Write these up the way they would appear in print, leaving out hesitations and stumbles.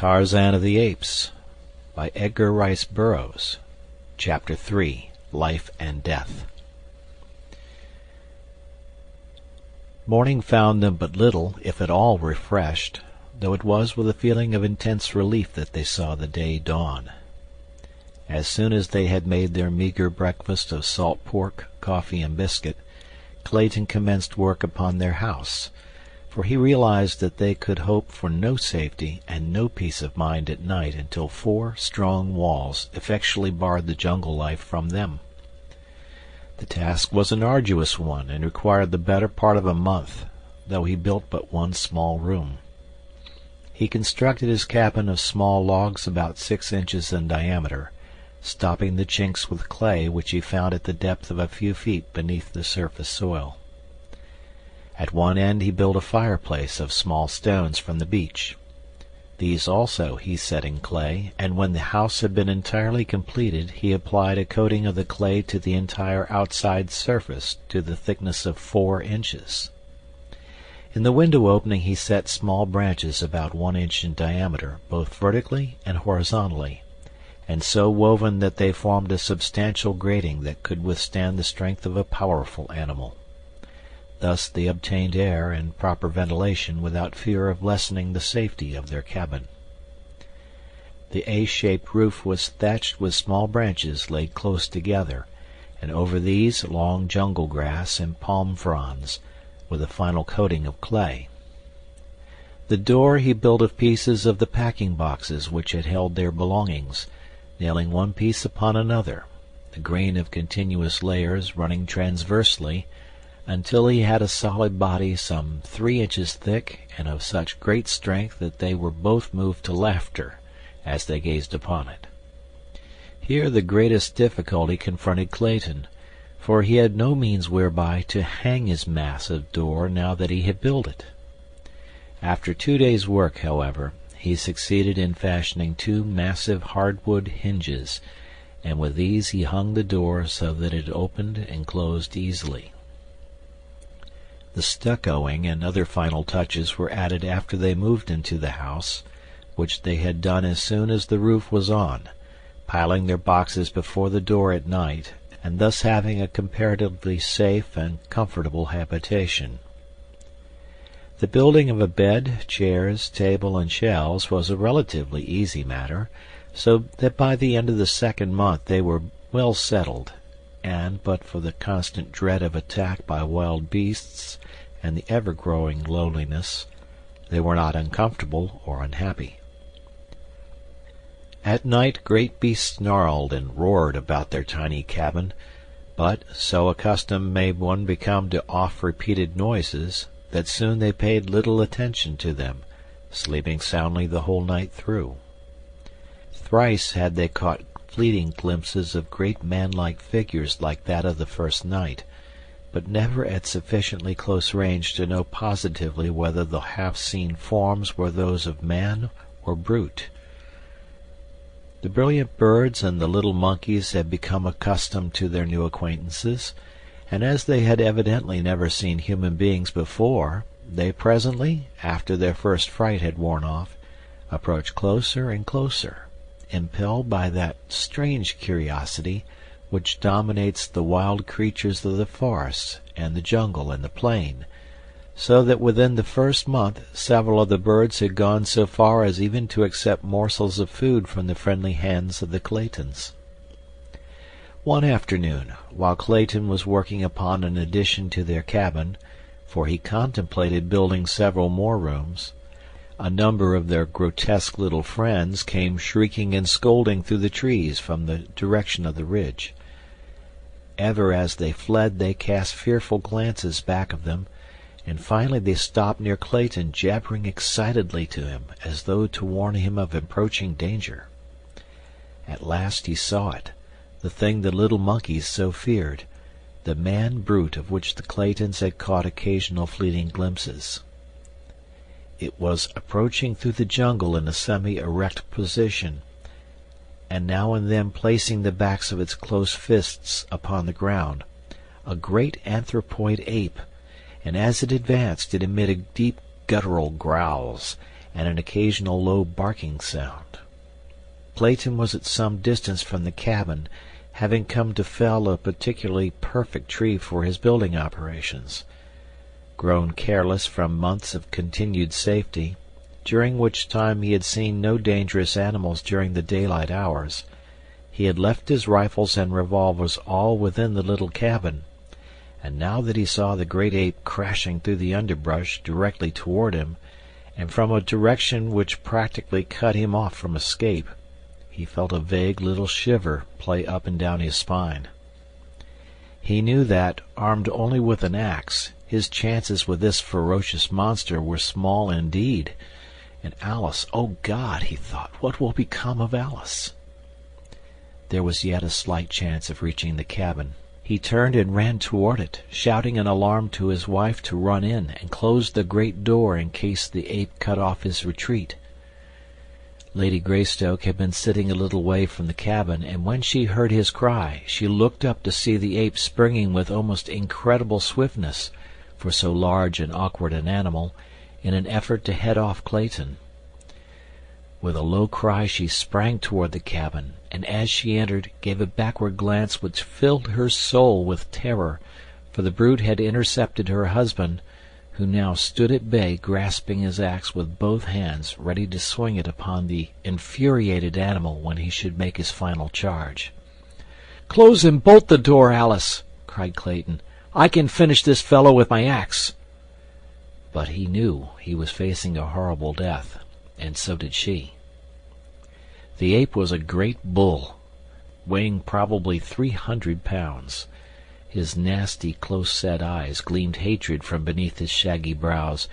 Tarzan of the Apes by Edgar Rice Burroughs. Chapter 3. Life and Death. Morning found them but little, if at all, refreshed, though it was with a feeling of intense relief that they saw the day dawn. As soon as they had made their meager breakfast of salt pork, coffee, and biscuit, Clayton commenced work upon their house, for he realized that they could hope for no safety and no peace of mind at night until 4 strong walls effectually barred the jungle life from them. The task was an arduous one and required the better part of a month, though he built but one small room. He constructed his cabin of small logs about 6 inches in diameter, stopping the chinks with clay which he found at the depth of a few feet beneath the surface soil. At one end he built a fireplace of small stones from the beach. These also he set in clay, and when the house had been entirely completed he applied a coating of the clay to the entire outside surface to the thickness of 4 inches. In the window opening he set small branches about 1 inch in diameter, both vertically and horizontally, and so woven that they formed a substantial grating that could withstand the strength of a powerful animal. Thus they obtained air and proper ventilation without fear of lessening the safety of their cabin. The A-shaped roof was thatched with small branches laid close together, and over these long jungle grass and palm fronds, with a final coating of clay. The door he built of pieces of the packing boxes which had held their belongings, nailing one piece upon another, a grain of continuous layers running transversely, until he had a solid body some 3 inches thick and of such great strength that they were both moved to laughter as they gazed upon it. Here the greatest difficulty confronted Clayton, for he had no means whereby to hang his massive door now that he had built it. After 2 days' work, however, he succeeded in fashioning 2 massive hardwood hinges, and with these he hung the door so that it opened and closed easily. The stuccoing and other final touches were added after they moved into the house, which they had done as soon as the roof was on, piling their boxes before the door at night, and thus having a comparatively safe and comfortable habitation. The building of a bed, chairs, table, and shelves was a relatively easy matter, so that by the end of the 2nd month they were well settled, and but for the constant dread of attack by wild beasts and the ever-growing loneliness, they were not uncomfortable or unhappy. At night great beasts snarled and roared about their tiny cabin, but so accustomed may one become to oft-repeated noises that soon they paid little attention to them, sleeping soundly the whole night through. Thrice had they caught fleeting glimpses of great man-like figures like that of the first night, but never at sufficiently close range to know positively whether the half-seen forms were those of man or brute. The brilliant birds and the little monkeys had become accustomed to their new acquaintances, and as they had evidently never seen human beings before, they presently, after their first fright had worn off, approached closer and closer, impelled by that strange curiosity which dominates the wild creatures of the forest and the jungle and the plain, so that within the first month several of the birds had gone so far as even to accept morsels of food from the friendly hands of the Claytons. One afternoon, while Clayton was working upon an addition to their cabin, for he contemplated building several more rooms, a number of their grotesque little friends came shrieking and scolding through the trees from the direction of the ridge. Ever as they fled they cast fearful glances back of them, and finally they stopped near Clayton, jabbering excitedly to him as though to warn him of approaching danger. At last he saw it, the thing the little monkeys so feared, the man-brute of which the Claytons had caught occasional fleeting glimpses. It was approaching through the jungle in a semi-erect position, and now and then placing the backs of its closed fists upon the ground, a great anthropoid ape, and as it advanced it emitted deep guttural growls, and an occasional low barking sound. Clayton was at some distance from the cabin, having come to fell a particularly perfect tree for his building operations. Grown careless from months of continued safety, during which time he had seen no dangerous animals during the daylight hours, he had left his rifles and revolvers all within the little cabin, and now that he saw the great ape crashing through the underbrush directly toward him, and from a direction which practically cut him off from escape, he felt a vague little shiver play up and down his spine. He knew that, armed only with an axe, his chances with this ferocious monster were small indeed. And Alice, oh God, he thought, what will become of Alice? There was yet a slight chance of reaching the cabin. He turned and ran toward it, shouting an alarm to his wife to run in and close the great door in case the ape cut off his retreat. Lady Greystoke had been sitting a little way from the cabin, and when she heard his cry, she looked up to see the ape springing with almost incredible swiftness, for so large and awkward an animal, in an effort to head off Clayton. With a low cry she sprang toward the cabin, and as she entered gave a backward glance which filled her soul with terror, for the brute had intercepted her husband, who now stood at bay grasping his axe with both hands, ready to swing it upon the infuriated animal when he should make his final charge. "Close and bolt the door, Alice!" cried Clayton. "I can finish this fellow with my axe." But he knew he was facing a horrible death, and so did she. The ape was a great bull, weighing probably 300 pounds. His nasty, close-set eyes gleamed hatred from beneath his shaggy brows,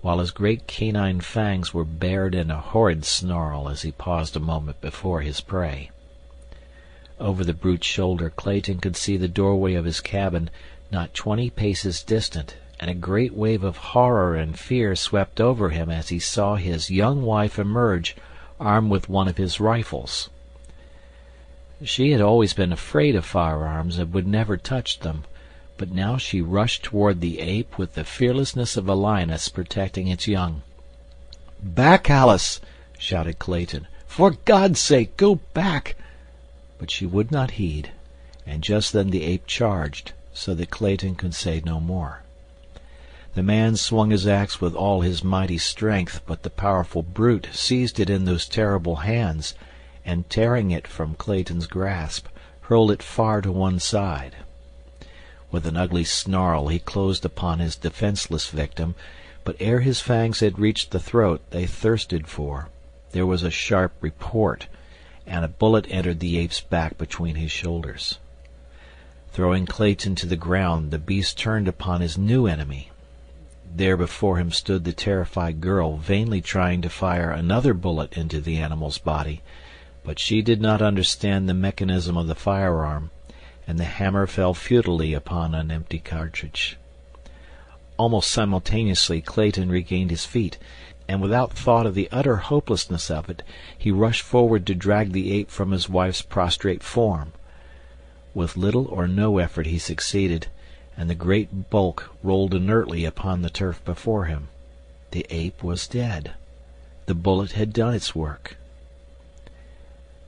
while his great canine fangs were bared in a horrid snarl as he paused a moment before his prey. Over the brute's shoulder Clayton could see the doorway of his cabin, not 20 paces distant, and a great wave of horror and fear swept over him as he saw his young wife emerge, armed with one of his rifles. She had always been afraid of firearms and would never touch them, but now she rushed toward the ape with the fearlessness of a lioness protecting its young. "Back, Alice!" shouted Clayton. "For God's sake, go back!" But she would not heed, and just then the ape charged, so that Clayton could say no more. The man swung his axe with all his mighty strength, but the powerful brute seized it in those terrible hands, and tearing it from Clayton's grasp, hurled it far to one side. With an ugly snarl he closed upon his defenseless victim, but ere his fangs had reached the throat they thirsted for, there was a sharp report, and a bullet entered the ape's back between his shoulders. Throwing Clayton to the ground, the beast turned upon his new enemy. There before him stood the terrified girl, vainly trying to fire another bullet into the animal's body, but she did not understand the mechanism of the firearm, and the hammer fell futilely upon an empty cartridge. Almost simultaneously Clayton regained his feet, and without thought of the utter hopelessness of it, he rushed forward to drag the ape from his wife's prostrate form. With little or no effort he succeeded, and the great bulk rolled inertly upon the turf before him. The ape was dead. The bullet had done its work.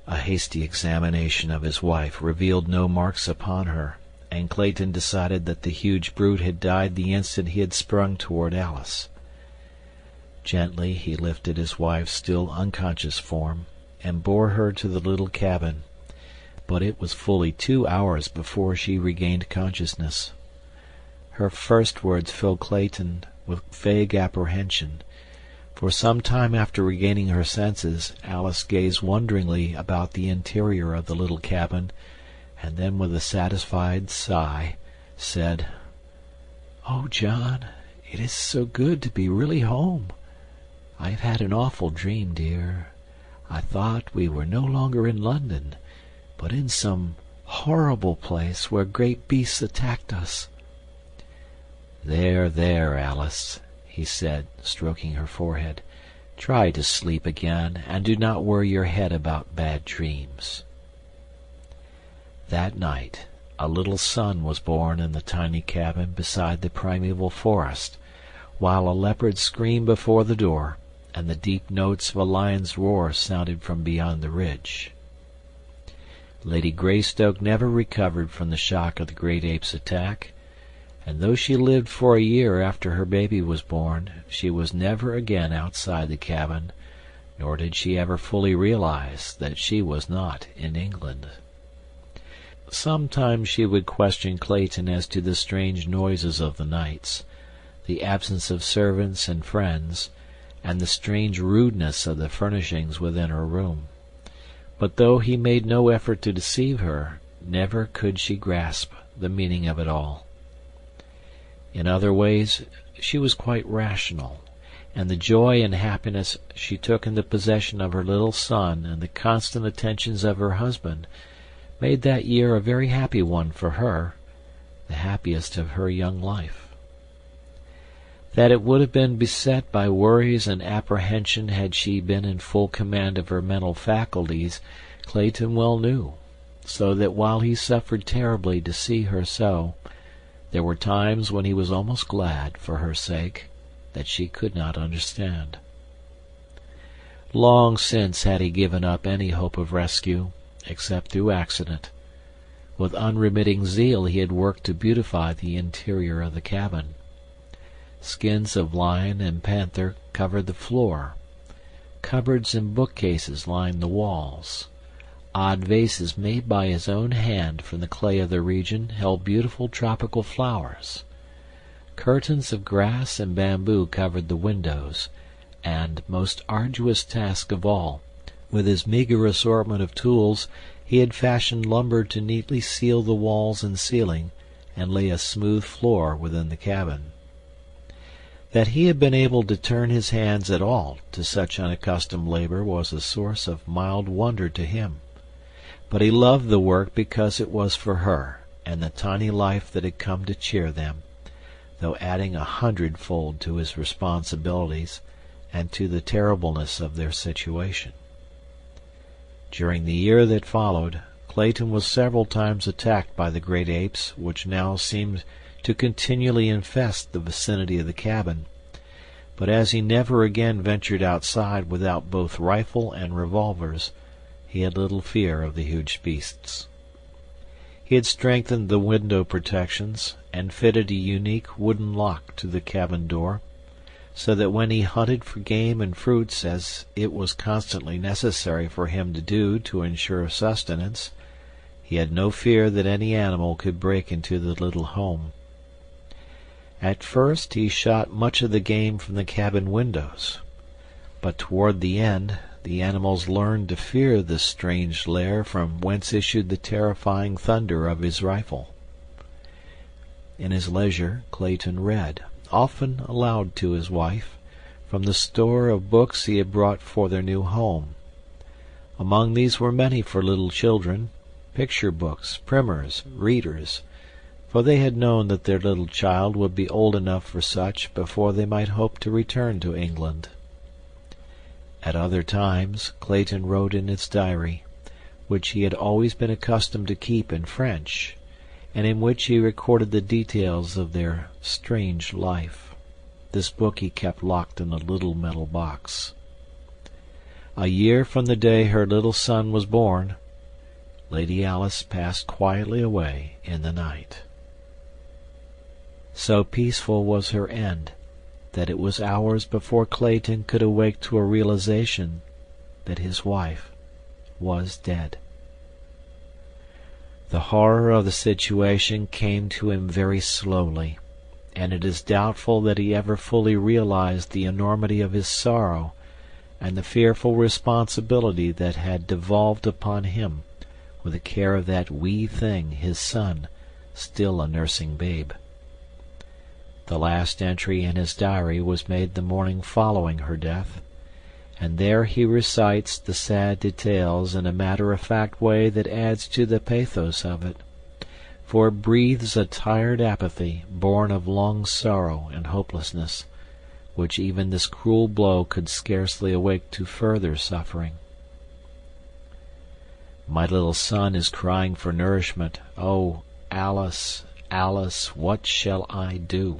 A hasty examination of his wife revealed no marks upon her, and Clayton decided that the huge brute had died the instant he had sprung toward Alice. Gently he lifted his wife's still unconscious form, and bore her to the little cabin, but it was fully 2 hours before she regained consciousness. Her first words filled Clayton with vague apprehension. For some time after regaining her senses, Alice gazed wonderingly about the interior of the little cabin, and then with a satisfied sigh said, "Oh, John, it is so good to be really home. I've had an awful dream, dear. I thought we were no longer in London, but in some horrible place where great beasts attacked us." "There, there, Alice," he said, stroking her forehead. "Try to sleep again, and do not worry your head about bad dreams." That night a little son was born in the tiny cabin beside the primeval forest, while a leopard screamed before the door, and the deep notes of a lion's roar sounded from beyond the ridge. Lady Greystoke never recovered from the shock of the great ape's attack, and though she lived for a year after her baby was born, she was never again outside the cabin, nor did she ever fully realize that she was not in England. Sometimes she would question Clayton as to the strange noises of the nights, the absence of servants and friends, and the strange rudeness of the furnishings within her room. But though he made no effort to deceive her, never could she grasp the meaning of it all. In other ways she was quite rational, and the joy and happiness she took in the possession of her little son and the constant attentions of her husband made that year a very happy one for her, the happiest of her young life. That it would have been beset by worries and apprehension had she been in full command of her mental faculties, Clayton well knew, so that while he suffered terribly to see her so, there were times when he was almost glad, for her sake, that she could not understand. Long since had he given up any hope of rescue, except through accident. With unremitting zeal he had worked to beautify the interior of the cabin. Skins of lion and panther covered the floor. Cupboards and bookcases lined the walls. Odd vases made by his own hand from the clay of the region held beautiful tropical flowers. Curtains of grass and bamboo covered the windows, and, most arduous task of all, with his meager assortment of tools, he had fashioned lumber to neatly seal the walls and ceiling, and lay a smooth floor within the cabin. That he had been able to turn his hands at all to such unaccustomed labor was a source of mild wonder to him, but he loved the work because it was for her and the tiny life that had come to cheer them, though adding 100-fold to his responsibilities and to the terribleness of their situation. During the year that followed, Clayton was several times attacked by the great apes which now seemed to continually infest the vicinity of the cabin, but as he never again ventured outside without both rifle and revolvers, he had little fear of the huge beasts. He had strengthened the window protections and fitted a unique wooden lock to the cabin door, so that when he hunted for game and fruits, as it was constantly necessary for him to do to ensure sustenance, he had no fear that any animal could break into the little home. At first he shot much of the game from the cabin windows, but toward the end the animals learned to fear this strange lair from whence issued the terrifying thunder of his rifle. In his leisure Clayton read, often aloud to his wife, from the store of books he had brought for their new home. Among these were many for little children, picture books, primers, readers, for they had known that their little child would be old enough for such before they might hope to return to England. At other times Clayton wrote in his diary, which he had always been accustomed to keep in French, and in which he recorded the details of their strange life. This book he kept locked in a little metal box. A year from the day her little son was born, Lady Alice passed quietly away in the night. So peaceful was her end that it was hours before Clayton could awake to a realization that his wife was dead. The horror of the situation came to him very slowly, and it is doubtful that he ever fully realized the enormity of his sorrow and the fearful responsibility that had devolved upon him with the care of that wee thing, his son, still a nursing babe. The last entry in his diary was made the morning following her death, and there he recites the sad details in a matter-of-fact way that adds to the pathos of it, for it breathes a tired apathy born of long sorrow and hopelessness, which even this cruel blow could scarcely awake to further suffering. My little son is crying for nourishment. Oh, Alice, Alice, what shall I do?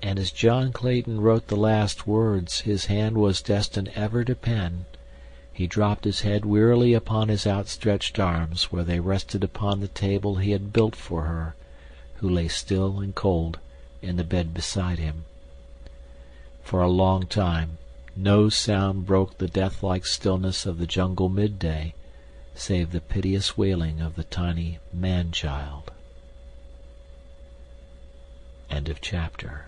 And as John Clayton wrote the last words his hand was destined ever to pen, he dropped his head wearily upon his outstretched arms where they rested upon the table he had built for her, who lay still and cold in the bed beside him. For a long time no sound broke the death-like stillness of the jungle midday, save the piteous wailing of the tiny man-child. End of chapter.